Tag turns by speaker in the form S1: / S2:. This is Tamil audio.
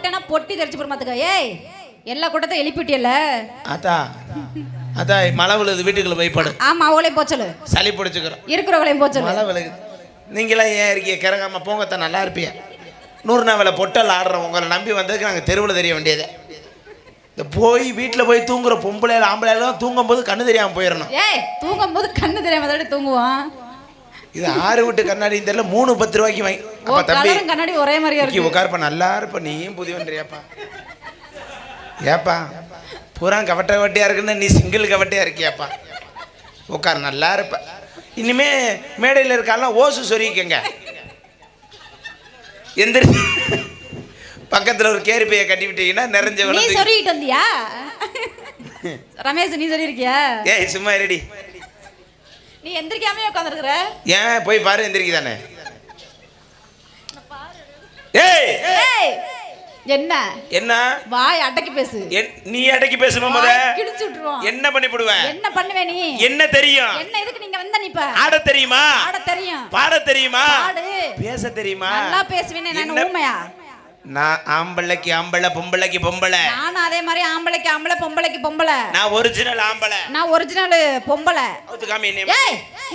S1: போட்டேன்னா பொட்டி தெரிச்சு போற மாத்துக்க. ஏய் எல்லா கூட்டத்தை எழுப்பிட்டியல்ல.
S2: அதான் மழை விழுது, வீட்டுக்குள்ள போய் படு.
S1: ஆமா அவளையும் போச்சலு,
S2: சளி பிடிச்சிக்கிறோம்.
S1: இருக்கிறவங்களையும் போச்சலு.
S2: மழை விழுது. நீங்களாம் ஏன் இருக்கீங்க கிறங்காம போங்கத்தான், நல்லா இருப்பீங்க. 100 நாள் வேலை பொட்டல் ஆடுறோம். உங்களை நம்பி வந்ததுக்கு நாங்கள் தெருவில் தெரிய வேண்டியது. இந்த போய் வீட்டில் போய் தூங்குற பொம்பளையில ஆம்பளையெல்லாம் தூங்கும் போது கண்ணு தெரியாமல் போயிடணும்.
S1: ஏய் தூங்கும் போது கண்ணு தெரியாம தாடி தூங்குவான்.
S2: இது 6 வீட்டு கண்ணாடி தெரியல, 3 ரூபாய்க்கு வாங்கி. அப்ப தம்பி
S1: கண்ணாடி ஒரே மாதிரியா இருக்கு.
S2: உட்கார்ப்ப நல்லா இருப்ப, நீயும் புதியவன்றியாப்பா. ஏப்பா பூரா கவட்டை கவட்டியா இருக்குன்னு நீ சிங்கிள் கவட்டையா இருக்கியாப்பா. உட்கார் நல்லா இருப்ப. இனிமே மேடையில் இருக்காலாம் ஓசு சொரிக்கங்க. எந்திரி பக்கத்தில் ஒரு கேரி பையை கட்டி விட்டீங்கன்னா நிறைஞ்ச.
S1: நீ சொரிக்கிட்டு வந்தியா ரமேஷ்? நீ சொல்லியிருக்கியா?
S2: ஏய் சும்மா ரெடி.
S1: நீ எந்திரிக்காமே உட்காந்துருக்குற.
S2: ஏன் போய் பாரு, எந்திரிக்குதானே. ஏய்
S1: ஏய் என்ன
S2: என்ன
S1: வாய் அடக்கி பேசு.
S2: நீ அடக்கி பேசுமா முத?
S1: கிழிச்சு விட்டுருவோம்.
S2: என்ன பண்ணி போடுவேன்?
S1: என்ன பண்ணுவே நீ?
S2: என்ன தெரியும்?
S1: என்ன இதுக்கு நீங்க வந்த? நீ இப்ப
S2: ஆட தெரியுமா?
S1: ஆட தெரியும்.
S2: பாட தெரியுமா?
S1: பாடு.
S2: பேச தெரியுமா?
S1: நல்லா பேசுவேனே நான். ஊமையா?
S2: நான் ஆம்பளைக்கு ஆம்பளை, பொம்பளைக்கு பொம்பளை.
S1: நான் அதே மாதிரி ஆம்பளைக்கு ஆம்பளை, பொம்பளைக்கு பொம்பளை.
S2: நான் ஒரிஜினல் ஆம்பளை.
S1: நான் ஒரிஜினல் பொம்பளை.
S2: ஒத்துக்காம என்ன?
S1: ஏய்